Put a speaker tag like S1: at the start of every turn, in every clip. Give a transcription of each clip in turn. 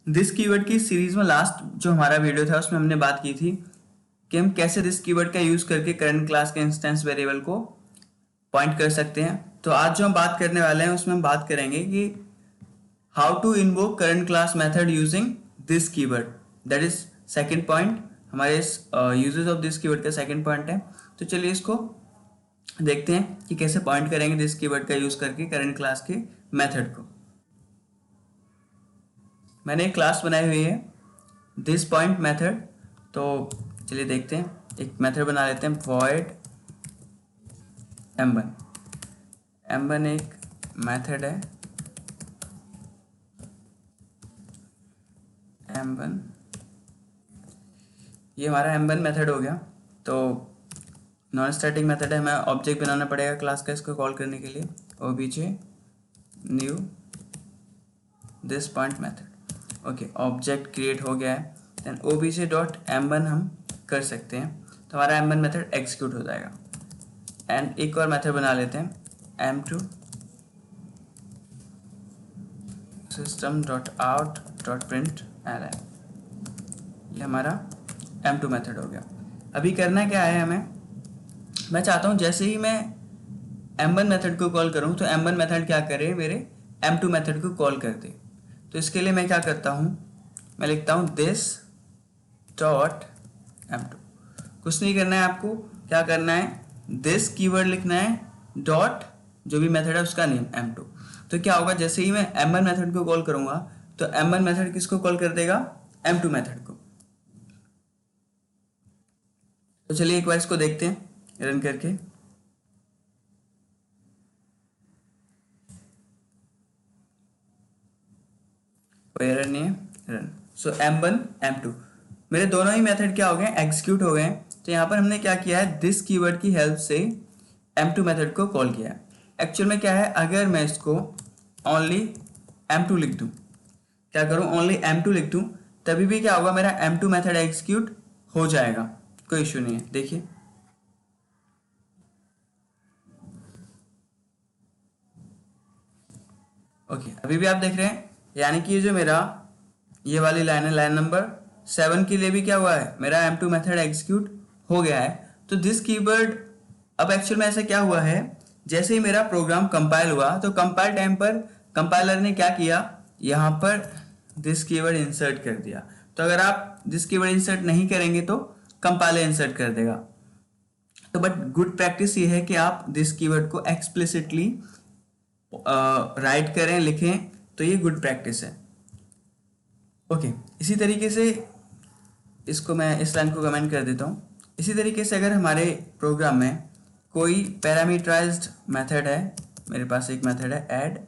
S1: This keyword की series में last जो हमारा वीडियो था उसमें हमने बात की थी कि हम कैसे दिस कीवर्ड का यूज करके करंट क्लास के इंस्टेंस वेरिएबल को पॉइंट कर सकते हैं। तो आज जो हम बात करने वाले हैं उसमें हम बात करेंगे कि how to invoke current class method using this keyword, that is second point. हमारे इस यूजेस ऑफ दिस कीवर्ड का सेकंड पॉइंट है। तो चलिए इसको देखते हैं कि कैसे पॉइंट करेंगे दिस कीवर्ड का यूज करके करंट क्लास के मेथड को। मैंने एक क्लास बनाई हुई है दिस पॉइंट मेथड। तो चलिए देखते हैं, एक मेथड बना लेते हैं void m1। m1 एक मेथड है, m1 ये हमारा m1 मेथड हो गया। तो नॉन स्टैटिक मेथड है, हमें ऑब्जेक्ट बनाना पड़ेगा क्लास का इसको कॉल करने के लिए, obj new this point method. Okay, object create हो गया है। देन obj डॉट m1 हम कर सकते हैं, तो हमारा m1 मेथड एग्जीक्यूट हो जाएगा। एंड एक और मेथड बना लेते हैं m2 system dot out dot print ln, ये हमारा m2 मेथड हो गया। अभी करना क्या है हमें, मैं चाहता हूँ जैसे ही मैं m1 मेथड को कॉल करूँ तो m1 मेथड क्या करे, मेरे m2 मेथड को कॉल कर दे। तो इसके लिए मैं क्या करता हूँ, मैं लिखता हूँ दिस डॉट m2। कुछ नहीं करना है आपको, क्या करना है, दिस कीवर्ड लिखना है डॉट जो भी मेथड है उसका नेम m2। तो क्या होगा, जैसे ही मैं m1 मेथड को कॉल करूंगा तो m1 मेथड किसको कॉल कर देगा, m2 मेथड को। तो चलिए एक बार इसको देखते हैं रन करके। कोई एरर नहीं है, रन। सो m1 m2 मेरे दोनों ही मेथड क्या हो गए, एग्जीक्यूट हो गए। तो यहाँ पर हमने क्या किया है, दिस कीवर्ड की हेल्प से m2 मेथड को कॉल किया है। एक्चुअल में क्या है, अगर मैं इसको ओनली m2 लिख दूं, क्या करूं, ओनली m2 लिख दूं, तभी भी क्या होगा, मेरा m2 मेथड एग्जीक्यूट हो जाएगा, कोई इश्यू नहीं है। देखिए ओके, अभी भी आप देख रहे हैं, यानी कि ये जो मेरा ये वाली लाइन है, लाइन नंबर 7 के लिए भी क्या हुआ है, मेरा m2 मेथड एग्जीक्यूट हो गया है। तो दिस कीवर्ड, अब एक्चुअल में ऐसा क्या हुआ है, जैसे ही मेरा प्रोग्राम कंपाइल हुआ तो कंपाइल टाइम पर कंपाइलर ने क्या किया, यहाँ पर दिस कीवर्ड इंसर्ट कर दिया। तो अगर आप दिस कीवर्ड इंसर्ट नहीं करेंगे तो कंपाइलर इंसर्ट कर देगा। तो बट गुड प्रैक्टिस ये है कि आप दिस कीवर्ड को एक्सप्लिसिटली राइट करें, लिखें, तो ये गुड प्रैक्टिस है। ओके, इसी तरीके से इसको मैं इस लाइन को कमेंट कर देता हूँ। इसी तरीके से अगर हमारे प्रोग्राम में कोई पैरामीटराइज्ड मेथड है, मेरे पास एक मेथड है ऐड,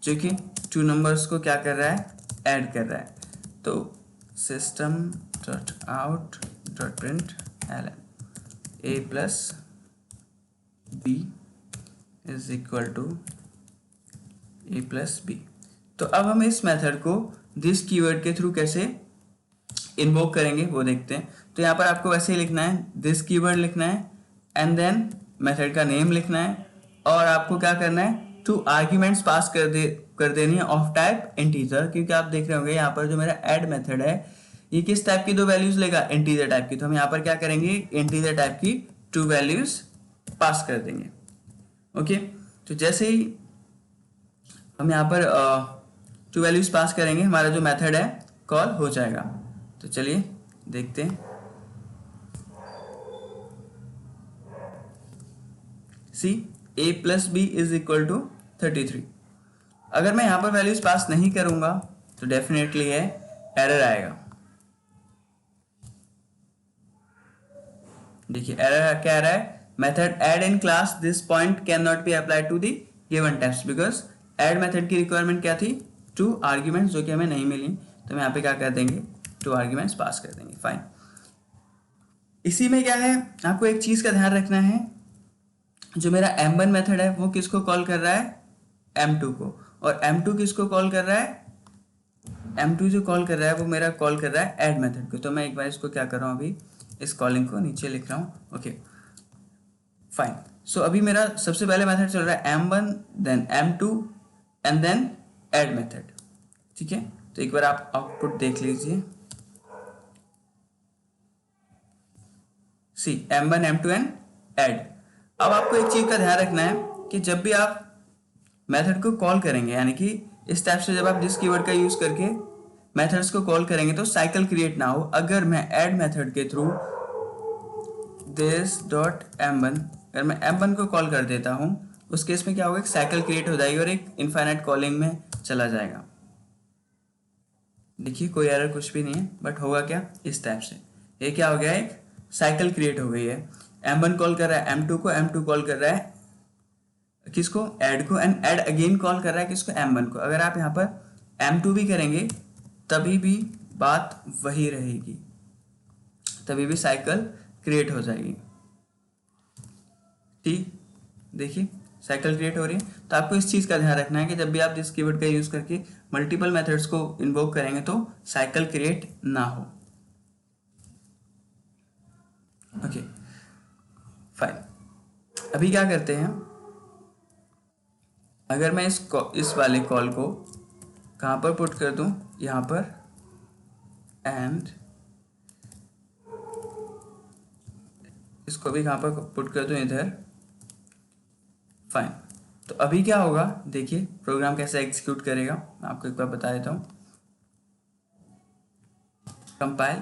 S1: जो कि 2 नंबर्स को क्या कर रहा है, ऐड कर रहा है। तो system dot out dot print ln a plus b is equal to a plus b। तो अब हम इस मेथड को दिस कीवर्ड के थ्रू कैसे इन्वोक करेंगे वो देखते हैं। तो यहाँ पर आपको वैसे ही लिखना है, दिस कीवर्ड लिखना है एंड देन मेथड का नेम लिखना है, और आपको क्या करना है, 2 आर्ग्यूमेंट्स पास कर देनी है ऑफ टाइप इंटीजर। क्योंकि आप देख रहे होंगे यहाँ पर जो मेरा ऐड मेथड है ये किस टाइप की 2 वैल्यूज लेगा, इंटीजर टाइप की। तो हम यहाँ पर क्या करेंगे, इंटीजर टाइप की 2 वैल्यूज पास कर देंगे। ओके, तो जैसे ही हम यहाँ पर 2 वैल्यूज पास करेंगे, हमारा जो मेथड है कॉल हो जाएगा। तो चलिए देखते हैं। See a plus B is equal to 33। अगर मैं यहाँ पर वैल्यूज पास नहीं करूंगा तो डेफिनेटली है एरर आएगा। देखिए एरर क्या आ रहा है, method add in class this point can not be applied to the given text, because add method की रिक्वायरमेंट क्या थी, 2 आर्ग्यूमेंट्स, जो कि हमें नहीं मिली। तो हम यहाँ पे क्या कर देंगे, 2 आर्ग्यूमेंट्स पास कर देंगे। फाइन। इसी में क्या है, आपको एक चीज का ध्यान रखना है, जो मेरा m1 मेथड है वो किसको कॉल कर रहा है, m2 को, और m2 किसको कॉल कर रहा है, m2 जो कॉल कर रहा है वो मेरा कॉल कर रहा है ऐड मेथड को। तो मैं एक बार इसको क्या कर रहा हूँ, अभी इस कॉलिंग को नीचे लिख रहा हूँ। Okay fine. सो अभी मेरा सबसे पहले मेथड चल रहा है m1 then m2 and then add method. ठीक है, तो एक बार आप आउटपुट देख लीजिए। See M1 M2 and add. अब आपको एक चीज का ध्यान रखना है कि जब भी आप मेथड को कॉल करेंगे, यानी कि इस टाइप से जब आप दिस कीवर्ड का यूज करके मेथड्स को कॉल करेंगे तो साइकिल क्रिएट ना हो। अगर मैं ऐड मेथड के थ्रू दिस डॉट M1, अगर मैं M1 को कॉल कर देता हूं, उस केस में क्या होगा, एक साइकिल क्रिएट हो जाएगी और एक इनफाइनाइट कॉलिंग में चला जाएगा। देखिए कोई एरर कुछ भी नहीं है, बट होगा क्या इस टाइप से, ये क्या हो गया, एक साइकिल क्रिएट हो गई है। M1 कॉल कर रहा है M2 को, M2 कॉल कर रहा है किसको, ऐड को, एंड ऐड अगेन कॉल कर रहा है किसको, M1 को। अगर आप यहाँ पर M2 भी करेंगे तभी भी बात वही रहेगी, तभी भी साइकिल क्रिएट हो जाएगी। ठीक, देखिए साइकिल क्रिएट हो रही है। तो आपको इस चीज़ का ध्यान रखना है कि जब भी आप दिस कीवर्ड का यूज़ करके मल्टीपल मेथड्स को इन्वोक करेंगे तो साइकिल क्रिएट ना हो। Okay fine. अभी क्या करते हैं, अगर मैं इस वाले कॉल को कहाँ पर पुट कर दूँ, यहाँ पर, एंड इसको भी कहाँ पर पुट कर दूँ, इधर। फाइन। तो अभी क्या होगा, देखिए प्रोग्राम कैसे एग्जीक्यूट करेगा, मैं आपको एक बार बता देता हूँ। Compile,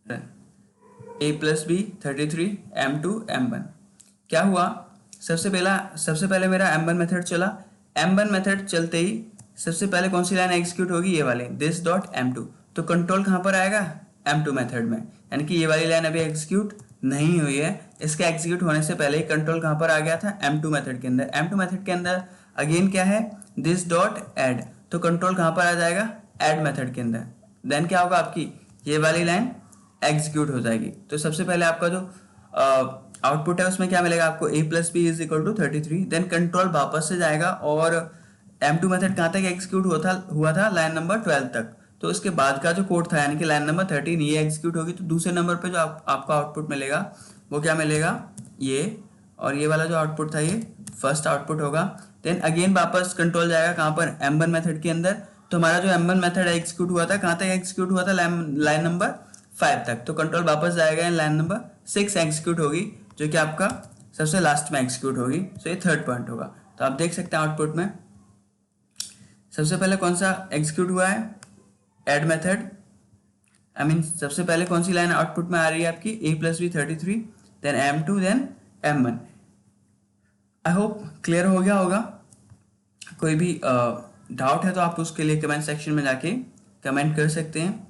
S1: run, A+B 33 M2 M1। क्या हुआ, सबसे पहले मेरा M1 मेथड चला। M1 मेथड चलते ही सबसे पहले कौन सी लाइन एग्जीक्यूट होगी, ये वाली दिस डॉट M2। तो कंट्रोल कहाँ पर आएगा, M2 मेथड में, यानी कि ये वाली लाइन अभी एग्जीक्यूट नहीं हुई है। इसके एग्जीक्यूट होने से पहले ही कंट्रोल कहाँ पर आ गया था, M2 मेथड के अंदर। M2 मेथड के अंदर अगेन क्या है, दिस डॉट ऐड, तो कंट्रोल कहाँ पर आ जाएगा, ऐड मेथड के अंदर। देन क्या होगा, आपकी ये वाली लाइन एग्जीक्यूट हो जाएगी। तो सबसे पहले आपका जो आउटपुट है उसमें क्या मिलेगा आपको, A+B = 33। देन कंट्रोल वापस से जाएगा और M2 मेथड कहाँ तक एग्जीक्यूट हुआ था लाइन नंबर 12 तक। तो इसके बाद का जो कोड था, यानी कि लाइन नंबर 13, ये एग्जीक्यूट होगी। तो दूसरे नंबर पे जो आपका आउटपुट मिलेगा वो क्या मिलेगा, ये, और ये वाला जो आउटपुट था ये फर्स्ट आउटपुट होगा। देन अगेन वापस कंट्रोल जाएगा कहाँ पर, M1 मेथड के अंदर। तो हमारा जो M1 मेथड एग्जीक्यूट हुआ था, कहाँ तक एग्जीक्यूट हुआ था, लाइन नंबर 5 तक। तो कंट्रोल वापस जाएगा, लाइन नंबर 6 एग्जीक्यूट होगी, जो कि आपका सबसे लास्ट में एग्जीक्यूट होगी। तो ये थर्ड पॉइंट होगा। तो आप देख सकते हैं आउटपुट में सबसे पहले कौन सा एग्जीक्यूट हुआ है, ऐड मेथड। सबसे पहले कौन सी लाइन आउटपुट में आ रही है आपकी, A+B 33, then M2, then M1। I hope clear हो गया होगा। कोई भी डाउट है तो आप उसके लिए कमेंट सेक्शन में जाके कमेंट कर सकते हैं।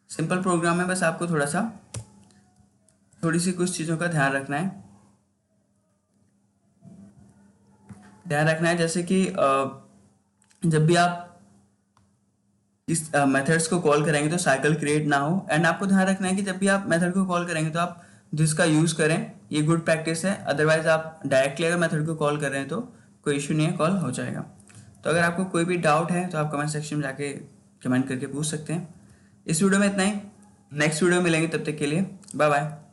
S1: सिंपल प्रोग्राम है, बस आपको थोड़ी सी कुछ चीज़ों का ध्यान रखना है। जैसे कि जब भी आप इस मेथड्स को कॉल करेंगे तो साइकिल क्रिएट ना हो। एंड आपको ध्यान रखना है कि जब भी आप मेथड को कॉल करेंगे तो आप जिसका यूज़ करें, ये गुड प्रैक्टिस है। अदरवाइज आप डायरेक्टली अगर मेथड को कॉल कर रहे हैं तो कोई इशू नहीं है, कॉल हो जाएगा। तो अगर आपको कोई भी डाउट है तो आप कमेंट सेक्शन में जाके कमेंट करके पूछ सकते हैं। इस वीडियो में इतना ही, नेक्स्ट वीडियो में मिलेंगे, तब तक के लिए बाय बाय।